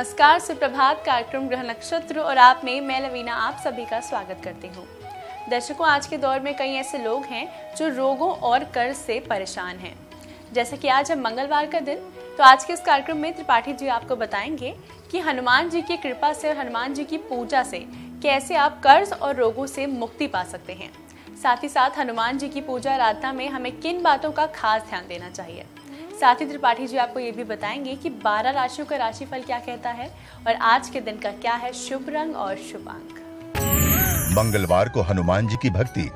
नमस्कार, सुप्रभात। कार्यक्रम ग्रह नक्षत्र और आप में मैं लवीना आप सभी का स्वागत करती हूँ। दर्शकों, आज के दौर में कई ऐसे लोग हैं जो रोगों और कर्ज से परेशान हैं। जैसे कि आज है मंगलवार का दिन, तो आज के इस कार्यक्रम में त्रिपाठी जी आपको बताएंगे कि हनुमान जी की कृपा से और हनुमान जी की पूजा से कैसे आप कर्ज और रोगों से मुक्ति पा सकते हैं। साथ ही साथ हनुमान जी की पूजा आराधना में हमें किन बातों का खास ध्यान देना चाहिए। साथ ही त्रिपाठी जी आपको ये भी बताएंगे कि 12 राशियों का राशिफल क्या कहता है और आज के दिन का क्या है शुभ रंग और शुभ अंक। मंगलवार को हनुमान जी की भक्ति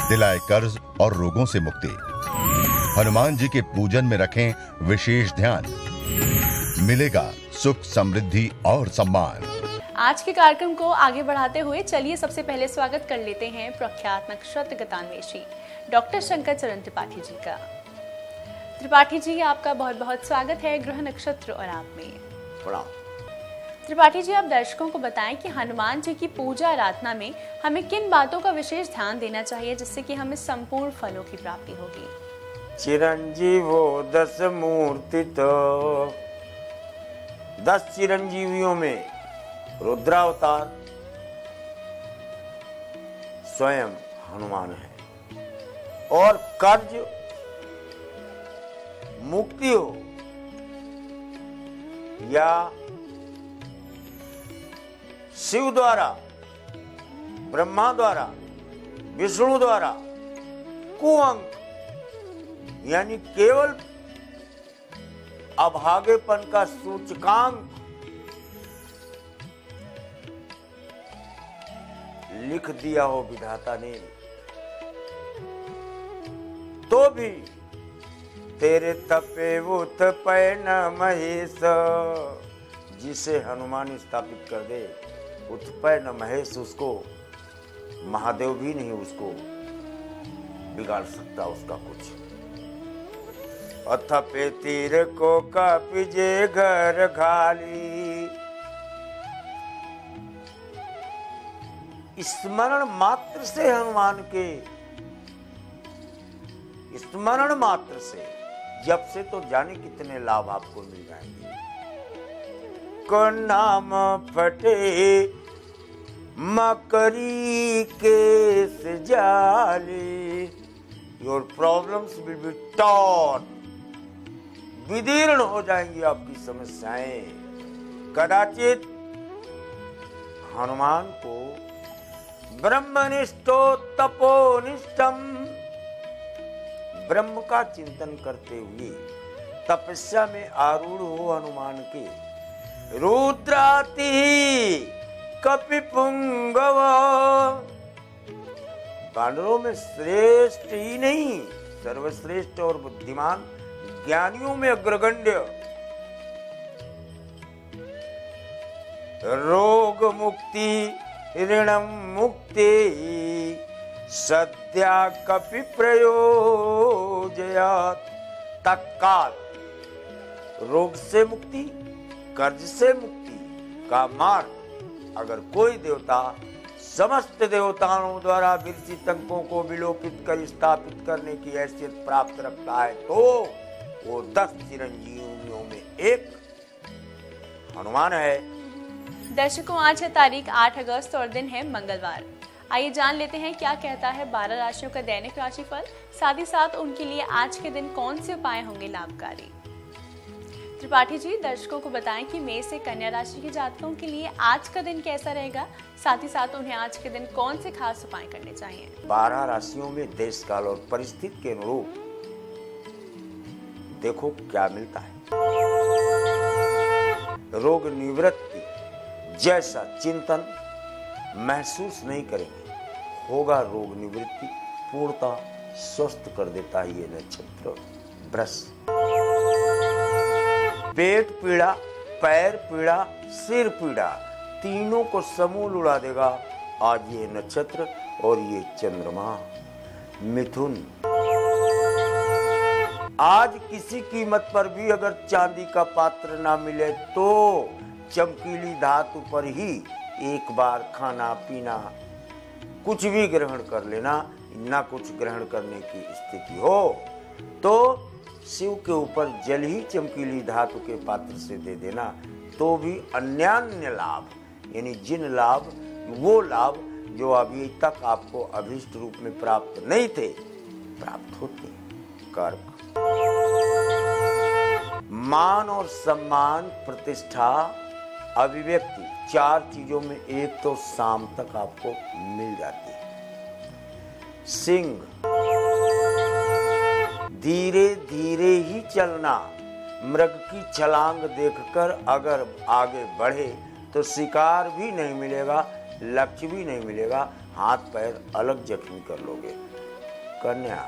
दिलाए कर्ज और रोगों से मुक्ति। हनुमान जी के पूजन में रखें विशेष ध्यान, मिलेगा सुख, समृद्धि और सम्मान। आज के कार्यक्रम को आगे बढ़ाते हुए चलिए सबसे पहले स्वागत कर लेते हैं प्रख्यात नक्षत्र गतान्वेषी डॉक्टर शंकर चरण त्रिपाठी जी का। त्रिपाठी जी, आपका बहुत बहुत स्वागत है ग्रह नक्षत्र और आप में। प्रणाम। त्रिपाठी जी, आप दर्शकों को बताएं कि हनुमान जी की पूजा आराधना में हमें किन बातों का विशेष ध्यान देना चाहिए जिससे कि हमें संपूर्ण फलों की प्राप्ति होगी। चिरंजीवो 10 मूर्ति तो 10 चिरंजीवियों में रुद्रावतार स्वयं हनुमान है। और कर्ज मुक्ति हो या शिव द्वारा, ब्रह्मा द्वारा, विष्णु द्वारा कुअंक यानी केवल अभागेपन का सूचकांक लिख दिया हो विधाता ने, तो भी तेरे तपे उत्पय न महेश, जिसे हनुमान स्थापित कर दे उत्पय न महेश, उसको महादेव भी नहीं उसको बिगाड़ सकता उसका कुछ। अथपे तीर को कपिजे घर घाली, स्मरण मात्र से हनुमान के स्मरण मात्र से जब से तो जाने कितने लाभ आपको मिल जाएंगे। को नाम फटे मकरी केस जाले, your problems will be taught, विदीर्ण हो जाएंगी आपकी समस्याएं। कदाचित हनुमान को ब्रह्मनिष्ठो तपोनिष्ठम, ब्रह्म का चिंतन करते हुए तपस्या में आरूढ़ हो हनुमान के, रुद्राति कपिपुंगव, वानरों में श्रेष्ठ ही नहीं सर्वश्रेष्ठ और बुद्धिमान, ज्ञानियों में अग्रगण्य, रोग मुक्ति ऋणम मुक्ति सद्या कपि प्रयोजयात, तत्काल रोग से मुक्ति, कर्ज से मुक्ति का मार्ग अगर कोई देवता समस्त देवताओं द्वारा विरचित अंकों को विलोपित कर स्थापित करने की हैसियत प्राप्त रखता है तो वो 10 चिरंजीवियों में एक हनुमान है। दर्शकों, आज है तारीख 8 अगस्त और दिन है मंगलवार। आइए जान लेते हैं क्या कहता है 12 राशियों का दैनिक राशिफल। साथ ही साथ उनके लिए आज के दिन कौन से उपाय होंगे लाभकारी। त्रिपाठी जी, दर्शकों को बताएं कि मेष से कन्या राशि के जातकों के लिए आज का दिन कैसा रहेगा। साथ ही साथ उन्हें आज के दिन कौन से खास उपाय करने चाहिए। 12 राशियों में देश काल और परिस्थिति के अनुरूप देखो क्या मिलता है। रोग निवृत्ति जैसा चिंतन महसूस नहीं करेंगे, होगा रोग निवृत्ति, पूर्णता स्वस्थ कर देता है ये नक्षत्र। वृष, पेट पीड़ा, पैर पीड़ा, सिर पीड़ा, तीनों को समूल उड़ा देगा आज ये नक्षत्र और ये चंद्रमा। मिथुन, आज किसी कीमत पर भी अगर चांदी का पात्र ना मिले तो चमकीली धातु पर ही एक बार खाना पीना कुछ भी ग्रहण कर लेना, ना कुछ ग्रहण करने की स्थिति हो तो शिव के ऊपर जल ही चमकीली धातु के पात्र से दे देना, तो भी अन्यान्य लाभ, यानी जिन लाभ, वो लाभ जो अभी तक आपको अभीष्ट रूप में प्राप्त नहीं थे, प्राप्त होते हैं। कर्क, मान और सम्मान, प्रतिष्ठा, अभिव्यक्ति, 4 चीजों में एक तो शाम तक आपको मिल जाती है। सिंह, धीरे धीरे ही चलना, मृग की छलांग देखकर अगर आगे बढ़े तो शिकार भी नहीं मिलेगा, लक्ष्य भी नहीं मिलेगा, हाथ पैर अलग जख्मी कर लोगे। कन्या,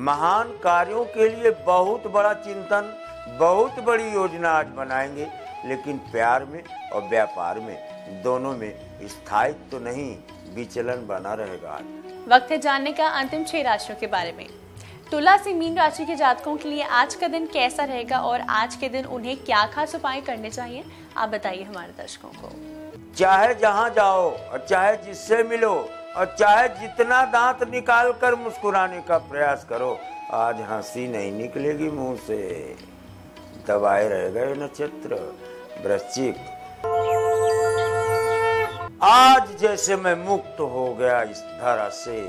महान कार्यों के लिए बहुत बड़ा चिंतन, बहुत बड़ी योजना आज बनाएंगे, लेकिन प्यार में और व्यापार में दोनों में स्थायित्व तो नहीं, विचलन बना रहेगा। वक्त है जानने का अंतिम 6 राशियों के बारे में। तुला से मीन राशि के जातकों के लिए आज का दिन कैसा रहेगा और आज के दिन उन्हें क्या खास उपाय करने चाहिए, आप बताइए हमारे दर्शकों को। चाहे जहां जाओ और चाहे जिससे मिलो और चाहे जितना दांत निकाल कर मुस्कुराने का प्रयास करो, आज हंसी नहीं निकलेगी मुंह से, दबाए रह गए नक्षत्र। वृश्चिक, आज जैसे मैं मुक्त हो गया इस धरा से,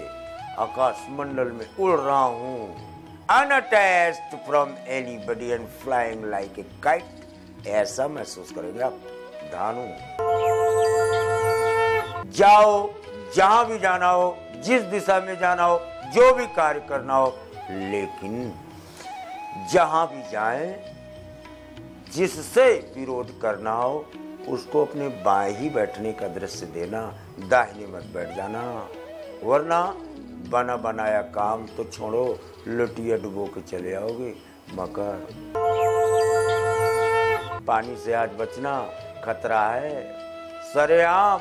आकाश मंडल में उड़ रहा हूँ, unattached from anybody and flying like a kite, ऐसा महसूस करेंगे आप। धानु, जाओ जहां भी जाना हो, जिस दिशा में जाना हो, जो भी कार्य करना हो, लेकिन जहां भी जाएं, जिससे विरोध करना हो उसको अपने बाएं ही बैठने का दृश्य देना, दाहिने मत बैठ जाना, वरना बना बनाया काम तो छोड़ो, लुटिया डुबो के चले आओगे। मकर, पानी से आज बचना खतरा है, सरेआम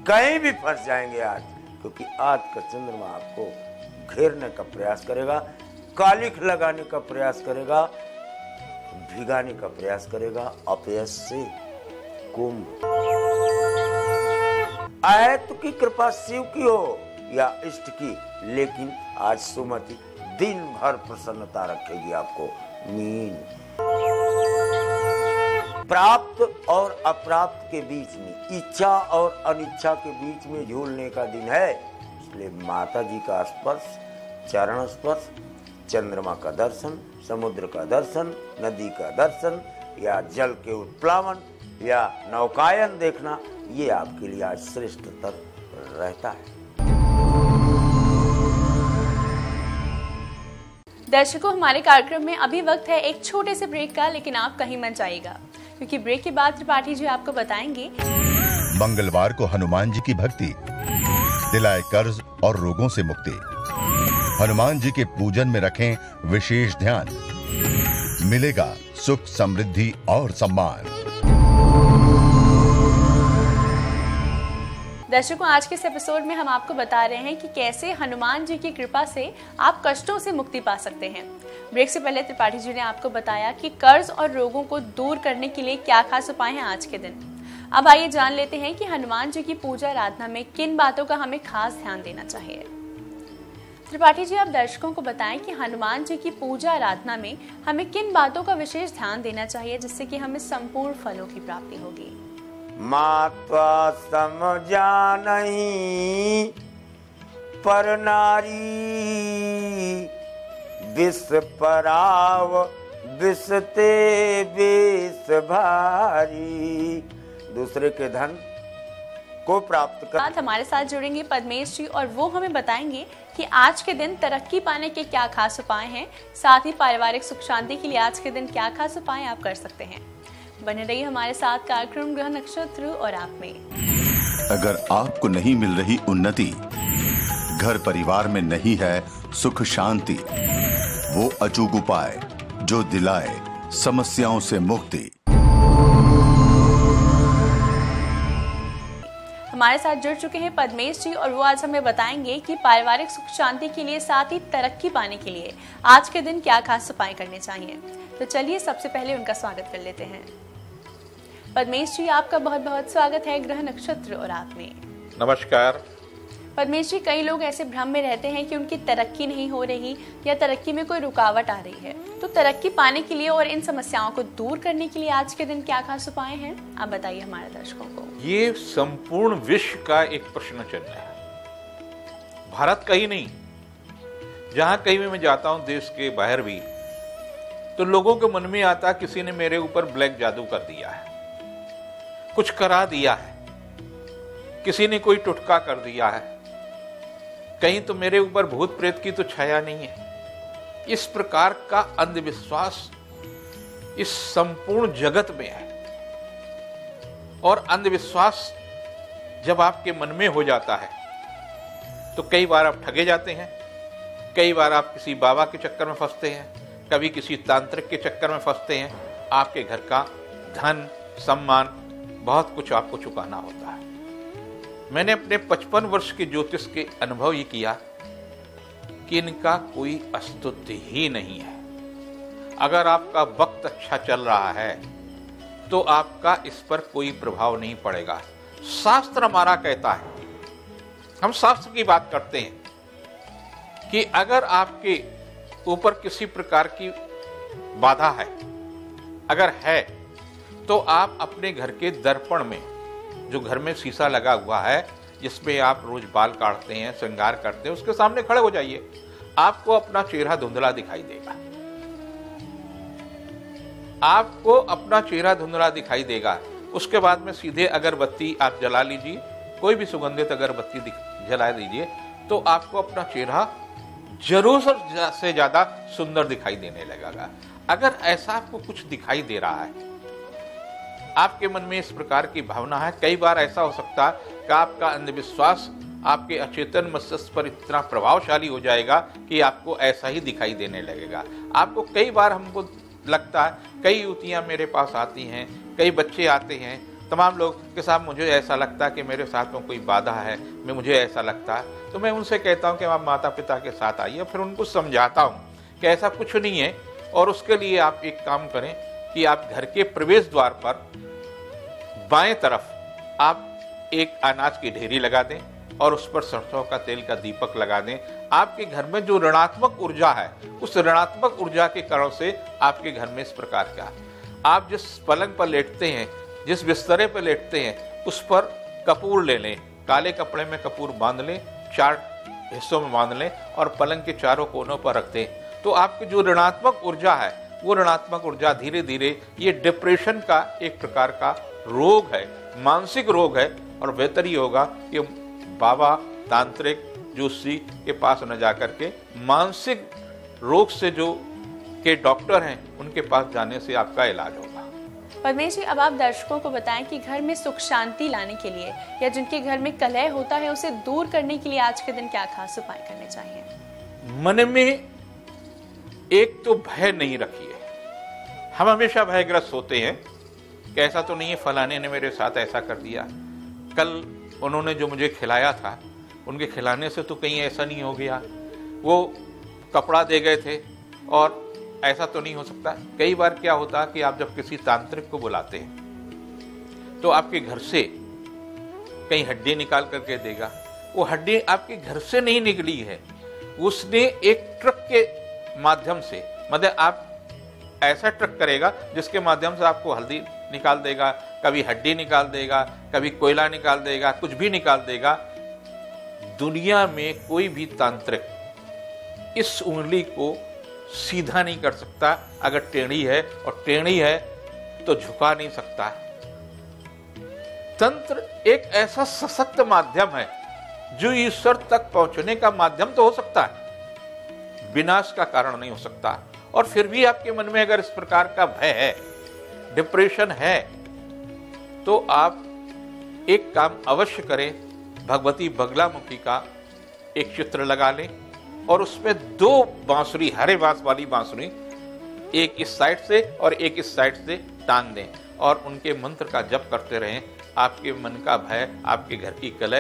कहीं भी फंस जाएंगे आज, क्योंकि आज का चंद्रमा आपको घेरने का प्रयास करेगा, कालिख लगाने का प्रयास करेगा, भिगाने का प्रयास करेगा, अपयश से। कुंभ, आयत की कृपा शिव की हो या इष्ट की, लेकिन आज सुमति दिन भर प्रसन्नता रखेगी आपको। मीन, प्राप्त और अप्राप्त के बीच में, इच्छा और अनिच्छा के बीच में झूलने का दिन है, इसलिए माता जी का स्पर्श, चरण स्पर्श, चंद्रमा का दर्शन, समुद्र का दर्शन, नदी का दर्शन या जल के उत्प्लावन या नौकायन देखना, ये आपके लिए आज श्रेष्ठतर रहता है। दर्शकों, हमारे कार्यक्रम में अभी वक्त है एक छोटे से ब्रेक का, लेकिन आप कहीं मत जाइएगा, क्योंकि ब्रेक के बाद त्रिपाठी जी आपको बताएंगे मंगलवार को हनुमान जी की भक्ति दिलाए कर्ज और रोगों से मुक्ति। हनुमान जी के पूजन में रखें विशेष ध्यान, मिलेगा सुख, समृद्धि और सम्मान। दर्शकों, आज के इस एपिसोड में हम आपको बता रहे हैं कि कैसे हनुमान जी की कृपा से आप कष्टों से मुक्ति पा सकते हैं। ब्रेक से पहले त्रिपाठी जी ने आपको बताया कि कर्ज और रोगों को दूर करने के लिए क्या खास उपाय हैं आज के दिन। अब आइए जान लेते हैं कि हनुमान जी की पूजा आराधना में किन बातों का हमें खास ध्यान देना चाहिए। त्रिपाठी जी, आप दर्शकों को बताएं कि हनुमान जी की पूजा आराधना में हमें किन बातों का विशेष ध्यान देना चाहिए, जिससे कि हमें संपूर्ण फलों की प्राप्ति होगी। मात्वा समझानहि पर नारी, विष पराव विषते विष भारी। दूसरे के धन को प्राप्त कर। हमारे साथ जुड़ेंगे पद्मेश जी और वो हमें बताएंगे कि आज के दिन तरक्की पाने के क्या खास उपाय हैं, साथ ही पारिवारिक सुख शांति के लिए आज के दिन क्या खास उपाय आप कर सकते हैं। बने रहिए हमारे साथ कार्यक्रम ग्रह नक्षत्र और आप में। अगर आपको नहीं मिल रही उन्नति, घर परिवार में नहीं है सुख शांति, वो अचूक उपाय जो दिलाए समस्याओं से मुक्ति। हमारे साथ जुड़ चुके हैं पद्मेश जी और वो आज हमें बताएंगे कि पारिवारिक सुख शांति के लिए, साथ ही तरक्की पाने के लिए आज के दिन क्या खास उपाय करने चाहिए। तो चलिए सबसे पहले उनका स्वागत कर लेते हैं। पद्मेश जी, आपका बहुत बहुत स्वागत है ग्रह नक्षत्र और आप में। नमस्कार। परमेश जी, कई लोग ऐसे भ्रम में रहते हैं कि उनकी तरक्की नहीं हो रही या तरक्की में कोई रुकावट आ रही है। तो तरक्की पाने के लिए और इन समस्याओं को दूर करने के लिए आज के दिन क्या खास उपाय हैं, आप बताइए हमारे दर्शकों को। ये संपूर्ण विश्व का एक प्रश्न चिन्ह है, भारत का ही नहीं। जहां कहीं भी मैं जाता हूं, देश के बाहर भी, तो लोगों के मन में आता किसी ने मेरे ऊपर ब्लैक जादू कर दिया है, कुछ करा दिया है, किसी ने कोई टुटका कर दिया है, कहीं तो मेरे ऊपर भूत प्रेत की तो छाया नहीं है। इस प्रकार का अंधविश्वास इस संपूर्ण जगत में है। और अंधविश्वास जब आपके मन में हो जाता है तो कई बार आप ठगे जाते हैं, कई बार आप किसी बाबा के चक्कर में फंसते हैं, कभी किसी तांत्रिक के चक्कर में फंसते हैं। आपके घर का धन, सम्मान, बहुत कुछ आपको चुकाना होता है। मैंने अपने 55 वर्ष के ज्योतिष के अनुभव ये किया कि इनका कोई अस्तित्व ही नहीं है। अगर आपका वक्त अच्छा चल रहा है तो आपका इस पर कोई प्रभाव नहीं पड़ेगा। शास्त्र हमारा कहता है, हम शास्त्र की बात करते हैं कि अगर आपके ऊपर किसी प्रकार की बाधा है, अगर है, तो आप अपने घर के दर्पण में, जो घर में शीशा लगा हुआ है जिसमें आप रोज बाल काटते हैं, श्रृंगार करते हैं, उसके सामने खड़े हो जाइए। आपको अपना चेहरा धुंधला दिखाई देगा, आपको अपना चेहरा धुंधला दिखाई देगा। उसके बाद में सीधे अगरबत्ती आप जला लीजिए, कोई भी सुगंधित अगरबत्ती जला दीजिए, तो आपको अपना चेहरा जरूरत से ज्यादा सुंदर दिखाई देने लगेगा। अगर ऐसा आपको कुछ दिखाई दे रहा है, आपके मन में इस प्रकार की भावना है, कई बार ऐसा हो सकता है कि आपका अंधविश्वास आपके अचेतन मस्तिष्क पर इतना प्रभावशाली हो जाएगा कि आपको ऐसा ही दिखाई देने लगेगा। आपको कई बार, हमको लगता है, कई युवतियां मेरे पास आती हैं, कई बच्चे आते हैं, तमाम लोग के साथ मुझे ऐसा लगता है कि मेरे साथ में कोई बाधा है, मुझे ऐसा लगता है। तो मैं उनसे कहता हूं कि आप माता पिता के साथ आइए, फिर उनको समझाता हूं कि ऐसा कुछ नहीं है। और उसके लिए आप एक काम करें कि आप घर के प्रवेश द्वार पर बाएं तरफ आप एक अनाज की ढेरी लगा दें और उस पर सरसों का तेल का दीपक लगा दें। आपके घर में जो ऋणात्मक ऊर्जा है, उस ऋणात्मक ऊर्जा के कारण से आपके घर में इस प्रकार का, आप जिस पलंग पर लेटते हैं, जिस बिस्तरे पर लेटते हैं, उस पर कपूर ले लें, काले कपड़े में कपूर बांध लें, 4 हिस्सों में बांध लें और पलंग के चारों कोनों पर रख दें। तो आपकी जो ऋणात्मक ऊर्जा है, वो ऋणात्मक ऊर्जा धीरे धीरे, ये डिप्रेशन का एक प्रकार का रोग है, मानसिक रोग है, और बेहतर ही होगा कि बाबा, तांत्रिक, ज्योतिषी के पास न जाकर के मानसिक रोग से जो के डॉक्टर हैं उनके पास जाने से आपका इलाज होगा। परमेश जी, अब आप दर्शकों को बताएं कि घर में सुख शांति लाने के लिए या जिनके घर में कलह होता है उसे दूर करने के लिए आज के दिन क्या खास उपाय करने चाहिए। मन में एक तो भय नहीं रखिए। हम हमेशा भयग्रस्त होते हैं कि ऐसा तो नहीं है, फलाने ने मेरे साथ ऐसा कर दिया, कल उन्होंने जो मुझे खिलाया था, उनके खिलाने से तो कहीं ऐसा नहीं हो गया, वो कपड़ा दे गए थे और ऐसा तो नहीं हो सकता। कई बार क्या होता है कि आप जब किसी तांत्रिक को बुलाते हैं तो आपके घर से कहीं हड्डी निकाल करके देगा। वो हड्डी आपके घर से नहीं निकली है, उसने एक ट्रक के माध्यम से, मतलब आप ऐसा ट्रक करेगा जिसके माध्यम से आपको हल्दी निकाल देगा, कभी हड्डी निकाल देगा, कभी कोयला निकाल देगा, कुछ भी निकाल देगा। दुनिया में कोई भी तांत्रिक इस उंगली को सीधा नहीं कर सकता। अगर टेढ़ी है, और टेढ़ी है तो झुका नहीं सकता। तंत्र एक ऐसा सशक्त माध्यम है जो ईश्वर तक पहुंचने का माध्यम तो हो सकता है, विनाश का कारण नहीं हो सकता। और फिर भी आपके मन में अगर इस प्रकार का भय है, डिप्रेशन है, तो आप एक काम अवश्य करें, भगवती बगलामुखी का एक चित्र लगा लें और उसमें 2 बांसुरी, हरे बांस वाली बांसुरी, एक इस साइड से और एक इस साइड से टांग दें और उनके मंत्र का जप करते रहें। आपके मन का भय, आपके घर की कलह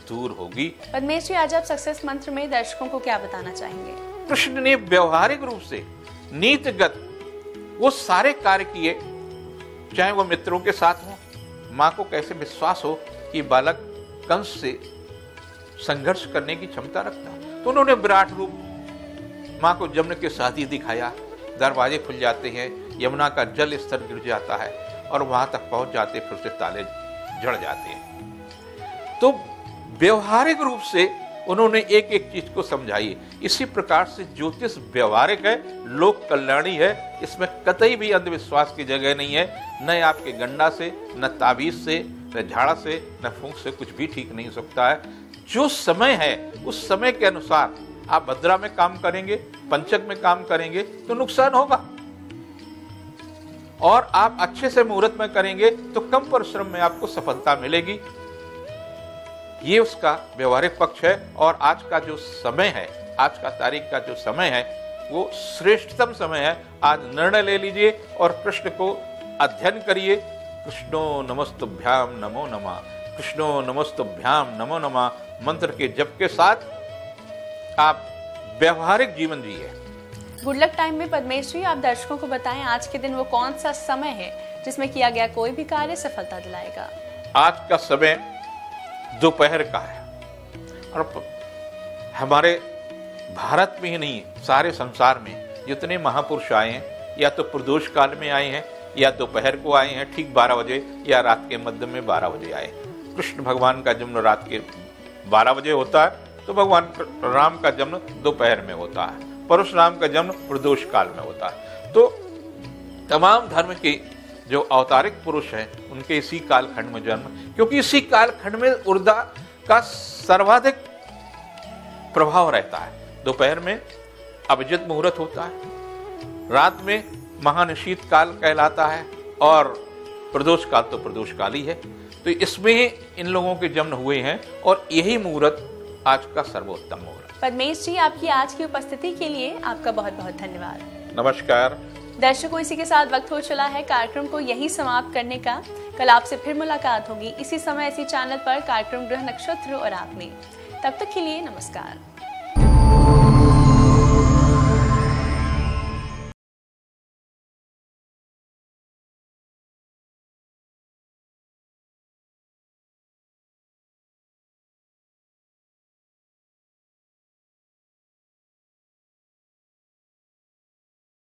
दूर होगी। परमेश जी, आज आप सक्सेस मंत्र में दर्शकों को क्या बताना चाहेंगे। कृष्ण ने व्यवहारिक रूप से, नीतिगत वो सारे कार्य किए, चाहे वो मित्रों के साथ हो, माँ को कैसे विश्वास हो कि बालक कंस से संघर्ष करने की क्षमता रखता है। तो उन्होंने विराट रूप माँ को जमुना के साथ ही दिखाया। दरवाजे खुल जाते हैं, यमुना का जल स्तर गिर जाता है और वहां तक पहुंच जाते, फिर से ताले जड़ जाते हैं। तो व्यवहारिक रूप से उन्होंने एक एक चीज को समझाई। इसी प्रकार से ज्योतिष व्यवहारिक है, लोक कल्याणी है, इसमें कतई भी अंधविश्वास की जगह नहीं है। न आपके गंडा से, न ताबीज से, न झाड़ा से, न फूंक से कुछ भी ठीक नहीं हो सकता है। जो समय है उस समय के अनुसार आप भद्रा में काम करेंगे, पंचक में काम करेंगे तो नुकसान होगा, और आप अच्छे से मुहूर्त में करेंगे तो कम परिश्रम में आपको सफलता मिलेगी। ये उसका व्यवहारिक पक्ष है। और आज का जो समय है, आज का तारीख का जो समय है वो श्रेष्ठतम समय है। आज निर्णय ले लीजिए और कृष्ण को अध्ययन करिए। कृष्णो नमस्तुभ्याम नमो नमः, कृष्णो नमस्तुभ्याम नमो नमः मंत्र के जप के साथ आप व्यवहारिक जीवन जिए। गुड लक टाइम में पद्मेश जी आप दर्शकों को बताएं आज के दिन वो कौन सा समय है जिसमें किया गया कोई भी कार्य सफलता दिलाएगा। आज का समय दोपहर का है, और हमारे भारत में ही नहीं, सारे संसार में जितने महापुरुष आए हैं या तो प्रदोष काल में आए हैं या दोपहर को आए हैं ठीक 12 बजे, या रात के मध्य में 12 बजे आए। कृष्ण भगवान का जन्म रात के 12 बजे होता है, तो भगवान राम का जन्म दोपहर में होता है, परशुराम का जन्म प्रदोष काल में होता है। तो तमाम धर्म के जो अवतारिक पुरुष हैं उनके इसी कालखंड में जन्म, क्योंकि इसी कालखंड में ऊर्जा का सर्वाधिक प्रभाव रहता है। दोपहर में अभिजित मुहूर्त होता है, रात में महानिशीत काल कहलाता है, और प्रदोष काल तो प्रदोष काल ही है। तो इसमें इन लोगों के जन्म हुए हैं और यही मुहूर्त आज का सर्वोत्तम मुहूर्त। पद्मेश जी आपकी आज की उपस्थिति के लिए आपका बहुत बहुत धन्यवाद। नमस्कार दर्शकों, इसी के साथ वक्त हो चला है कार्यक्रम को यहीं समाप्त करने का। कल आपसे फिर मुलाकात होगी इसी समय इसी चैनल पर, कार्यक्रम ग्रह नक्षत्र और आप में। तब तक के लिए नमस्कार।